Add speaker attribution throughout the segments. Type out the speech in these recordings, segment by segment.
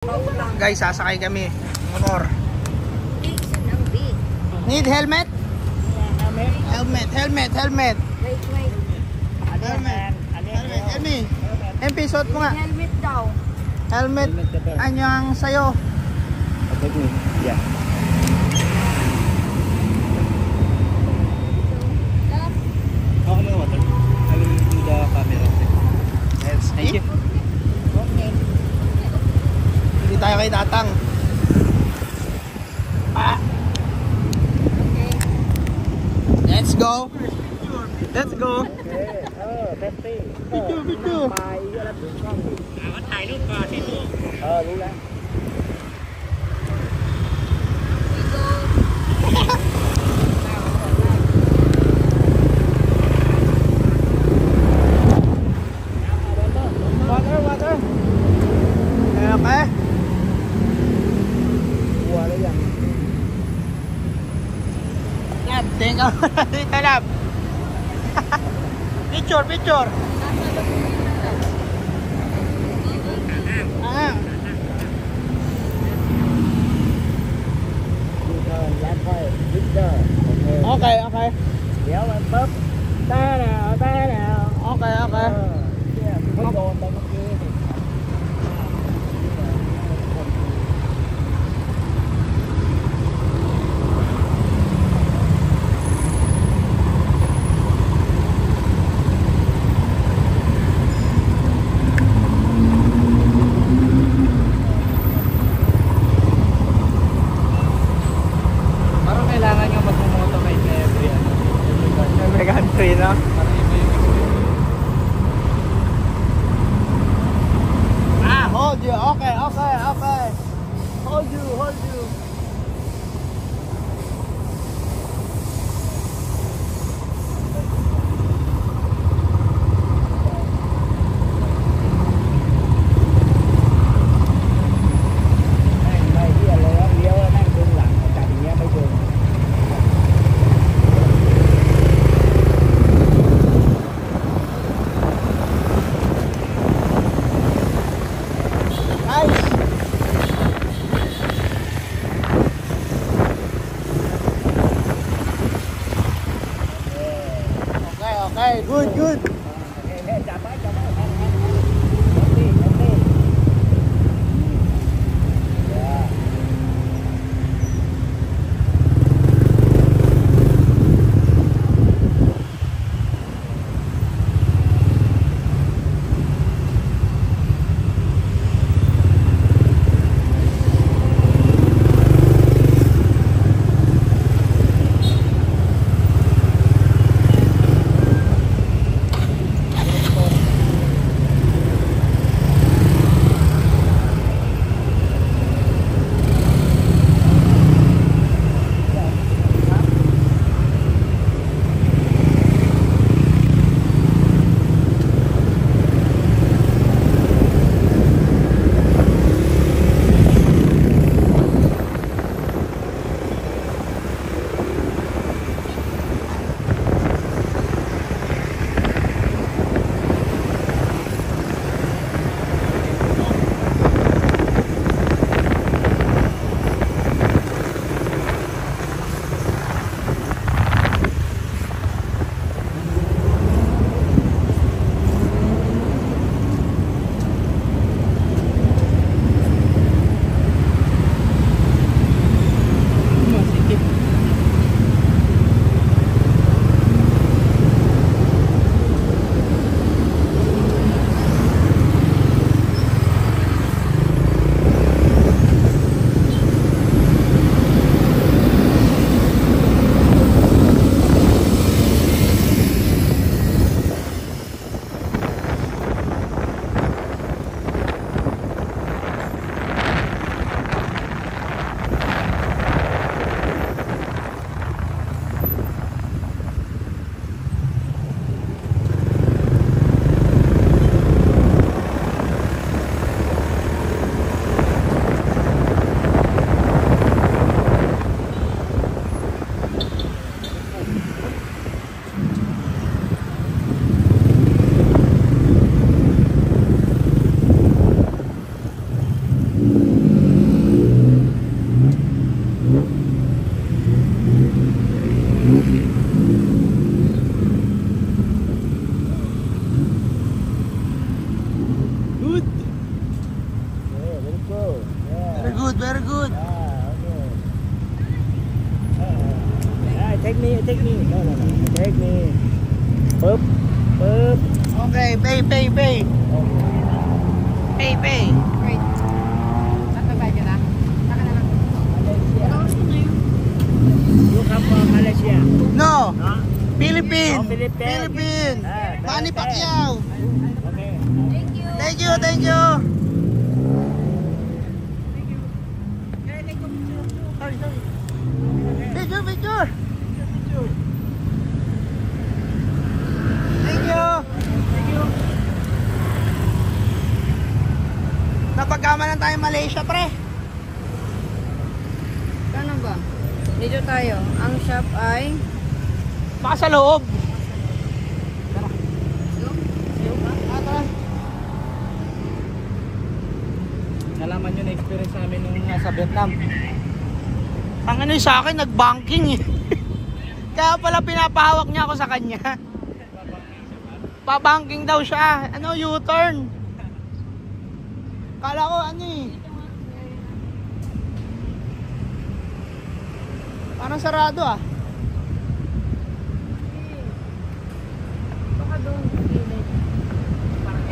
Speaker 1: Guys, sasakay kami. Motor. Need helmet? Helmet.
Speaker 2: Wait.
Speaker 1: Helmet. Emi. MP, suot mo nga.
Speaker 2: Helmet daw.
Speaker 1: Helmet. Anyang sayo.
Speaker 3: Yeah. Ako na water. I will do the camera.
Speaker 1: Let's
Speaker 3: Thank you.
Speaker 2: Okay.
Speaker 1: Hindi tayo kay Tatang. Let's go. Let's go. Video.
Speaker 3: ถ่ายรูปก่อนที่รูปรู้แล้ว
Speaker 1: Water. Okay.
Speaker 3: กลัวหรือยัง
Speaker 1: Lab, tingnan mo dito, Lab. Picture. Ah.
Speaker 3: แล้วค่อยวิดเดอร์
Speaker 1: Okay.
Speaker 3: เดี๋ยวมันปุ๊บได้แล้ว
Speaker 1: Okay.
Speaker 3: เนี่ยเขาโดนไปเมื่อกี้นี่ Parang kailangan nyo mag-moto kay every
Speaker 1: Megan. good, very good.
Speaker 3: Okay. Take me. No. Take me. Boop.
Speaker 1: Okay, pay. Pay.
Speaker 2: Wait. Tatagay ka na? Saka na lang.
Speaker 3: You come from Malaysia?
Speaker 1: No,
Speaker 3: No?
Speaker 1: Philippines.
Speaker 3: Oh, Philippines.
Speaker 1: Manny Pacquiao.
Speaker 3: Okay.
Speaker 1: Thank you. Picture. Thank you. Napagkama lang tayo Malaysia, pre.
Speaker 2: Ano ba? Dito tayo. Ang shop ay...
Speaker 1: Baka sa loob. Tara.
Speaker 3: Nalaman nyo na experience namin nung nasa Vietnam.
Speaker 1: Ang ano yung sa akin, nag-banking eh. Kaya pala pinapahawak niya ako sa kanya. Pa-banking daw siya. Ano, U-turn. Kala ko ano eh. Parang sarado ah.
Speaker 2: Baka doon. Gilid.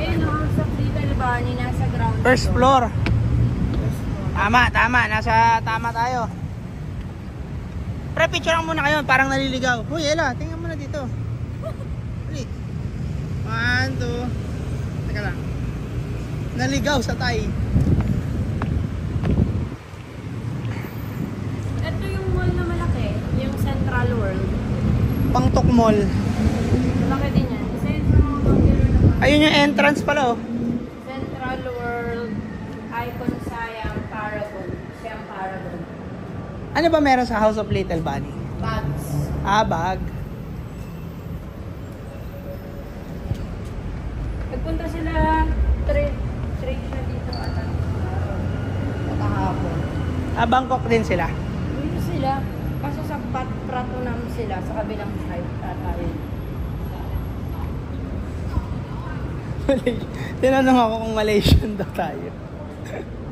Speaker 2: Eh, no, sa Little Bunny, nasa ground.
Speaker 1: First floor. Tama. Tama tayo. Pre, picture muna kayo. Parang naliligaw. Uy, Ella, tingnan mo na dito. Dali. 1, 2. Teka lang. Naligaw sa Thai.
Speaker 2: Ito yung mall na malaki. Yung Central World.
Speaker 1: Pangtok Mall.
Speaker 2: Malaki din yan. Isa yun sa mga popular na
Speaker 1: Ayun yung entrance pala oh.
Speaker 2: Central World, Icon Siam, Paragon. Siam Paragon.
Speaker 1: Ano ba meron sa House of Little Bunny?
Speaker 2: Bags.
Speaker 1: Bag.
Speaker 2: Nagpunta sila trade siya dito ata. Kahapon.
Speaker 1: Bangkok din sila.
Speaker 2: Dito sila. Kaso sa Pratunam sila. Sa kabilang side tayo.
Speaker 1: Tinanong ako kung Malaysian daw tayo.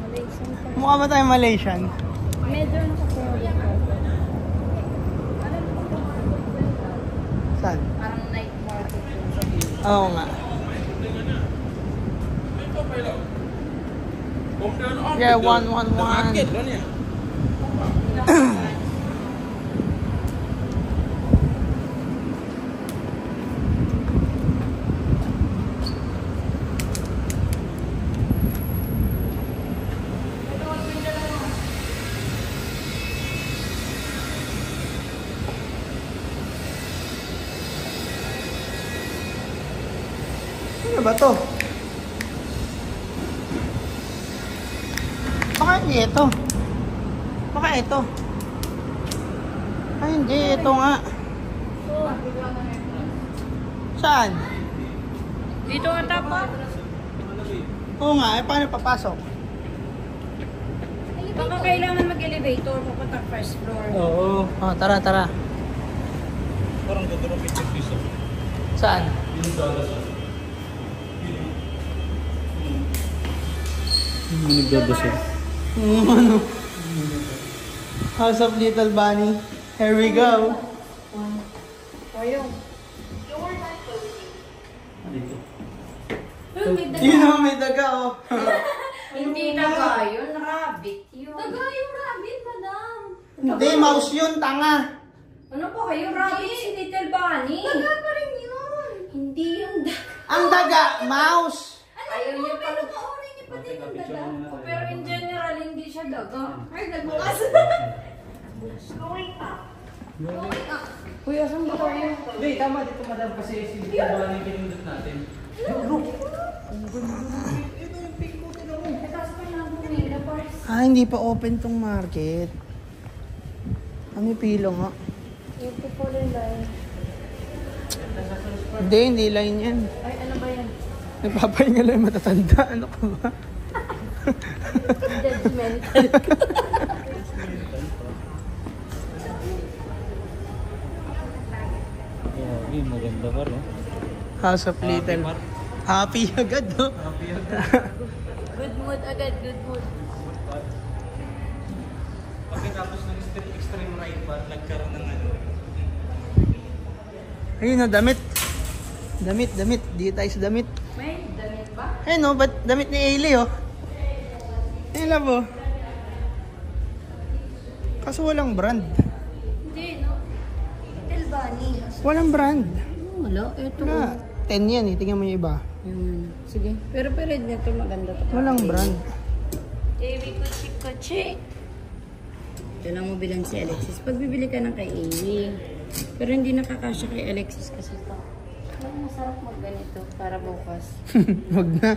Speaker 2: Malaysian pa.
Speaker 1: Mukha ba tayo Malaysian?
Speaker 2: Medyo nakakuha.
Speaker 1: Saan?
Speaker 2: Parang night market yung sa beach.
Speaker 1: Oo nga. Yeah, 111. Ano ba to? Baka hindi ito. Baka ito. Ay hindi, ito nga. Saan?
Speaker 2: Dito ata pa.
Speaker 1: Oo nga, paano papasok?
Speaker 2: Baka kailangan mag-elevator papunta first floor.
Speaker 3: Oo.
Speaker 1: Oh, tara.
Speaker 3: Parang dudurong piso.
Speaker 1: Saan?
Speaker 3: Nagdodosol.
Speaker 1: Ano? House of Little Bunny. Here we go.
Speaker 2: Ayun.
Speaker 1: Yun naman may daga oh.
Speaker 2: Hindi taga yun, rabbit yun.
Speaker 4: Taga yung rabbit, madam.
Speaker 1: Hindi, mouse yun, tanga.
Speaker 2: Ano po kayo? Rabbit si Little Bunny.
Speaker 4: Taga pa rin yun.
Speaker 2: Hindi yung
Speaker 1: Ang daga, mouse.
Speaker 2: Ayaw niya pala.
Speaker 4: Naka-orange niya pati ng daga.
Speaker 2: Pero in general, hindi siya daga.
Speaker 4: Ay, nagbukas.
Speaker 2: Kuya, saan ba tayo?
Speaker 3: Hindi, tama dito madam kasi si Little Bunny pinindot natin.
Speaker 1: Hindi pa open tong market. May pilo nga.
Speaker 2: Ito po rin line.
Speaker 1: Hindi line yan.
Speaker 2: Ay, ano ba yan?
Speaker 1: Nagpapahinga lang yung matatanda. Ano ka ba?
Speaker 2: Judgmental.
Speaker 3: Yeah, maganda pa rin.
Speaker 1: House of Little. Happy agad, no?
Speaker 2: Good mood agad, good mood.
Speaker 3: Pagkatapos ng extreme ride pa, nagkaroon ng ano.
Speaker 1: Ayun na, damit. Damit. Di tayo sa damit.
Speaker 2: May damit ba?
Speaker 1: Ayun no, ba't damit ni Ailey oh. Ayun lang po. Kaso walang brand.
Speaker 2: Hindi, no? Little Bunny.
Speaker 1: Walang brand.
Speaker 2: Wala, ito.
Speaker 1: Wala. 10 yan eh, tingnan mo yung iba.
Speaker 2: Yung, sige. Pero nito maganda to.
Speaker 1: Walang brand.
Speaker 2: Baby kuchi. Ito lang mo bilang si Alexis. Pag bibili ka ng kay Amy. Pero hindi nakakasya kay Alexis kasi ito. Pero masarap magganito para bukas.
Speaker 1: Wag na.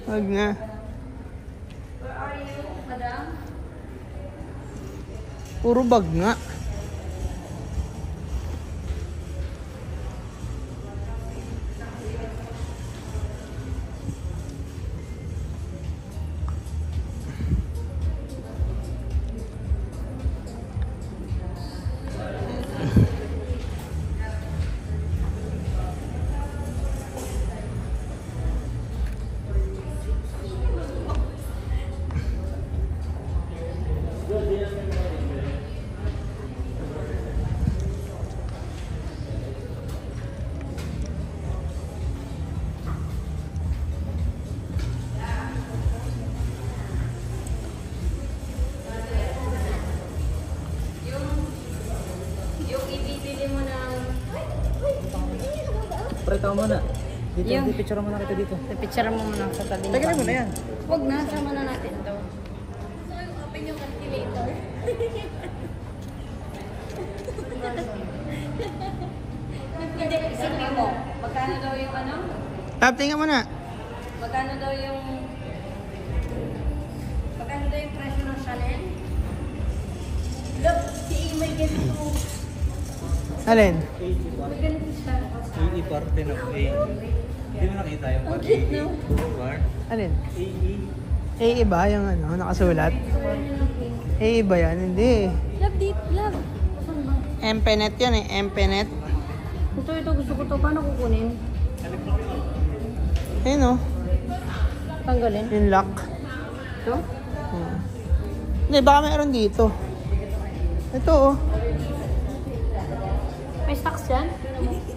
Speaker 1: Wag na.
Speaker 2: Where are you, madam?
Speaker 1: Puro bag nga.
Speaker 2: Yung ibibili mo ng...
Speaker 3: Pre, tama mo na. Dito,
Speaker 2: Yung-
Speaker 3: picture mo na kita dito.
Speaker 2: Picture mo muna sa tabi niya.
Speaker 3: Teka mo na yan.
Speaker 2: Huwag na, sama na natin to.
Speaker 4: Gusto ko yung open yung calculator.
Speaker 2: Hindi, isipin mo. Magkano daw yung ano?
Speaker 1: Tap, tingnan mo na.
Speaker 2: Magkano daw yung... Magkano daw yung presyo ng Chanel? Look, si Imay ganito.
Speaker 1: Alin?
Speaker 2: May ganito siya.
Speaker 3: AE parte ng A. Hindi mo nakita yung part
Speaker 2: cute,
Speaker 3: AE.
Speaker 2: no?
Speaker 3: Bar.
Speaker 1: Alin?
Speaker 3: AE.
Speaker 1: AE ba yung ano, nakasulat? AE ba yan? Hindi.
Speaker 2: Love, deep, love. Saan ba?
Speaker 1: MPNet yan eh, MPNet.
Speaker 2: Ito, gusto ko to. Paano kukunin?
Speaker 1: Ayun oh,
Speaker 2: Tanggalin?
Speaker 1: yung lock.
Speaker 2: Ito?
Speaker 1: Hindi, baka meron dito. Ito oh.
Speaker 2: May stocks yan?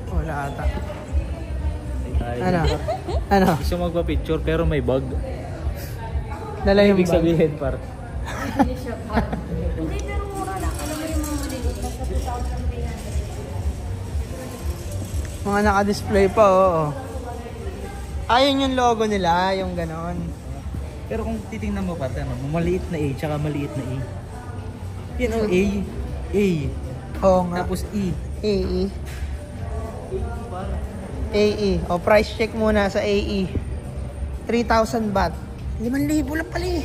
Speaker 1: Wala ata.
Speaker 3: Tayo.
Speaker 1: Ano? Ano?
Speaker 3: Gusto magpa-picture pero may bug.
Speaker 1: Dala yung
Speaker 3: Ibig
Speaker 1: bag.
Speaker 3: sabihin, par.
Speaker 2: Hindi siya pa. Hindi, pero mura lang. Alam mo yung mga maliliit. Nasa 2,300.
Speaker 1: Mga naka-display pa, oo. Ayun yung logo nila, yung ganon.
Speaker 3: Pero kung titingnan mo pa, ano, maliit na A tsaka maliit na E. Yan o, A. A.
Speaker 1: Oo nga.
Speaker 3: Tapos E.
Speaker 1: AE. AE. O, price check muna sa AE. 3,000 baht. 5,000 lang pala eh.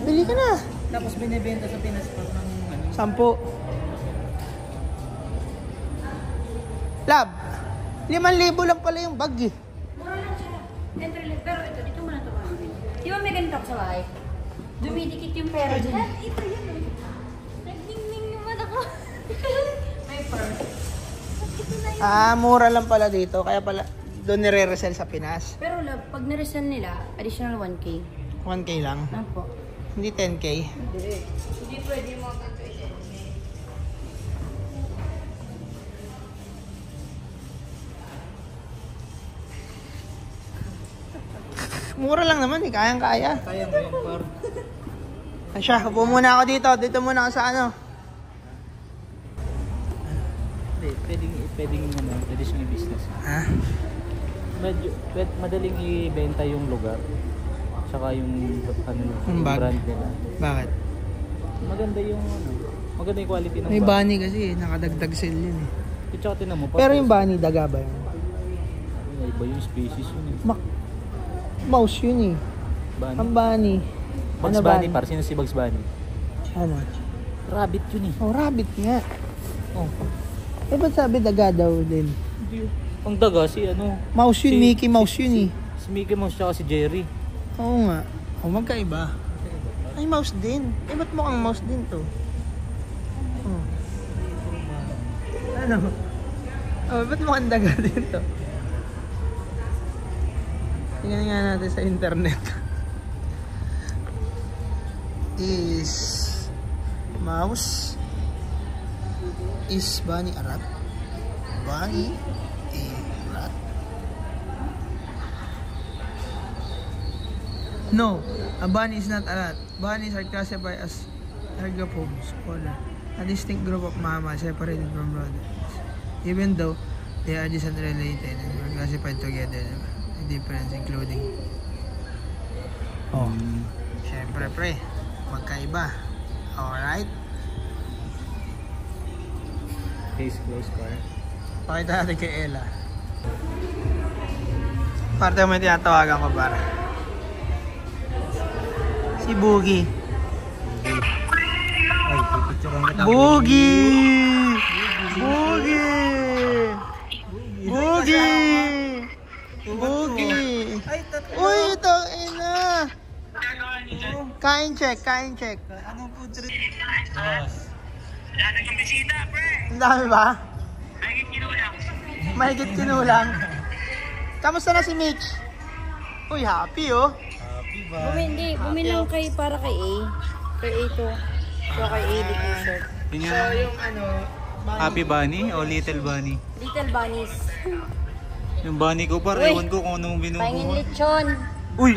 Speaker 1: Bili ka na.
Speaker 3: Tapos binibenta sa Pinas pa ng ano.
Speaker 1: 10. Lab, 5,000 lang pala yung bag eh.
Speaker 2: Mura lang siya. Entry level. Pero ito, dito mo na ito mabili. Di ba may ganito ako sa bahay? Dumidikit yung pera dyan.
Speaker 4: Ito yun eh. Nagning-ning naman ako.
Speaker 2: May purse.
Speaker 4: Ito na yun.
Speaker 1: Ah, mura lang pala dito. Kaya pala doon nire-resell sa Pinas.
Speaker 2: Pero love, pag naresell nila, additional 1K.
Speaker 1: 1K lang.
Speaker 2: Ano po?
Speaker 1: Hindi 10K.
Speaker 2: Hindi pwede yung mga ganito.
Speaker 1: Mura lang naman eh. Kayang-kaya.
Speaker 3: Kaya mo yung par.
Speaker 1: Asya, upo muna ako dito. Dito muna ako sa ano.
Speaker 3: Hindi, pwedeng ano, pwede siyang i-business.
Speaker 1: Ha?
Speaker 3: Medyo, madaling ibenta yung lugar. Tsaka yung ano,
Speaker 1: Yung bag.
Speaker 3: brand nila.
Speaker 1: Bakit?
Speaker 3: Maganda yung ano, maganda yung quality ng
Speaker 1: May
Speaker 3: bag.
Speaker 1: bunny kasi eh. Nakadagdag sale yun eh.
Speaker 3: Tsaka tinan mo,
Speaker 1: Pero yung bunny, daga ba yun?
Speaker 3: iba yung species yun eh.
Speaker 1: Mouse yun eh.
Speaker 3: Bunny.
Speaker 1: Ang bunny.
Speaker 3: Bugs
Speaker 1: Ano
Speaker 3: Bunny, par. Sino si Bugs Bunny?
Speaker 1: Ano?
Speaker 3: Rabbit yun eh.
Speaker 1: Oh, rabbit nga.
Speaker 3: Oh.
Speaker 1: Eh, ba't sabi daga daw din?
Speaker 3: Hindi. Ang daga si ano.
Speaker 1: Mouse yun, Mickey Mouse yun eh.
Speaker 3: Si Mickey Mouse tsaka si Jerry.
Speaker 1: Oo nga. O, magkaiba. Ay, mouse din. Eh, ba't mukhang mouse din to? Oh. Ano? Oh, ba't mukhang daga din to? Tingnan nga natin sa internet. Is Mouse is Bunny a rat? Bunny a rat? No, a bunny is not a rat. Bunnies are classified as ergophobes, a distinct group of mammals separated from rodents. Even though they are distantly related and were classified together, a difference including syempre pre, magkaiba. Alright?
Speaker 3: Case closed, par.
Speaker 1: Pakita natin kay Ella. Parte mo yung tinatawagan ko para. Si Boogie.
Speaker 3: Ay, pipicturean kita.
Speaker 1: Boogie! Boogie! Boogie! Boogie! Uy, ito, ina! Kain check, kain check.
Speaker 3: Anong food trip? Boss.
Speaker 1: Ang dami ba? Mahigit kinulang. Kamusta na si Mitch? Uy, happy oh.
Speaker 3: Happy ba?
Speaker 2: Bumili lang kay para kay A. Kay A to. So kay A the t-shirt.
Speaker 3: Yun
Speaker 1: So
Speaker 3: yan.
Speaker 1: yung ano,
Speaker 3: Happy Bunny o Little Bunny?
Speaker 2: Little bunnies.
Speaker 3: Yung bunny ko par,
Speaker 2: Uy!
Speaker 3: ewan ko kung anong
Speaker 2: Pahingin
Speaker 3: binubuhat.
Speaker 2: lechon.
Speaker 3: Uy!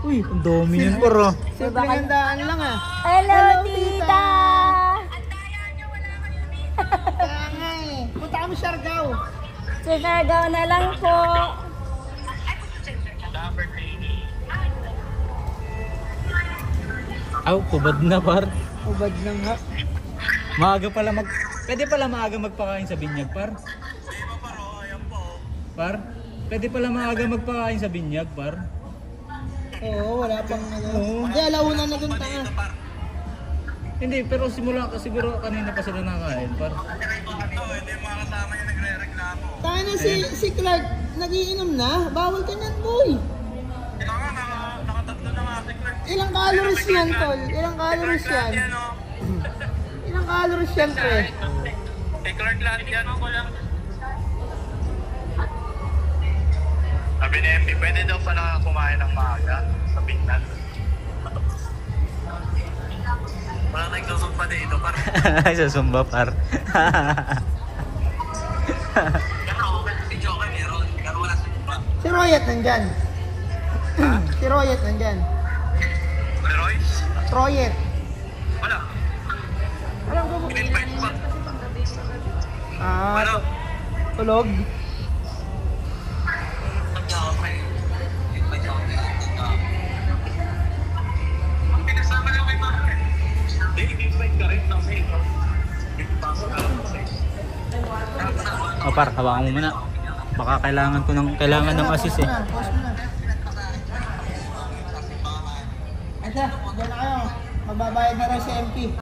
Speaker 3: Uy, ang dami yan par ah.
Speaker 1: simpleng handaan lang ah.
Speaker 2: Hello, tita!
Speaker 1: Kaya nga eh. Punta kami Siargao.
Speaker 2: Sinagaw na lang po.
Speaker 3: Aw, pubad na par.
Speaker 1: Ubad na nga.
Speaker 3: Maaga pala Pwede pala maaga magpakain sa binyag par? Par? Pwede pala maaga magpakain sa binyag par?
Speaker 1: Oo, wala pang ano. Hindi, alauna na dun tanga.
Speaker 3: Hindi, pero siguro kanina pa sila nakain par.
Speaker 1: Tayo na si Clark, nagiinom na. Bawal ka niyan, boy. Ilang calories yan, tol? Ilang calories yan? Ilang calories yan, pre?
Speaker 5: Clark lahat yan ako lang. Sabi ni MP, pwede daw pala kumain ng maaga sa Bintan. Wala nagsusumpa dito, par.
Speaker 3: Sa Zumba par.
Speaker 5: Si Joker meron, pero wala sa Zumba.
Speaker 1: Si Royet nandyan. Si Royet nandyan.
Speaker 5: Royce?
Speaker 1: Royet.
Speaker 5: Wala.
Speaker 1: Alam ko
Speaker 5: In-invite pa.
Speaker 1: Ah, tulog.
Speaker 5: Ang pinasama lang kay Mark. Hindi, invite ka rin.
Speaker 3: O par, hawakan mo muna. Baka kailangan ng assist eh.
Speaker 1: Pause mo na. Ito, dyan na kayo. Magbabayad na rin si MP.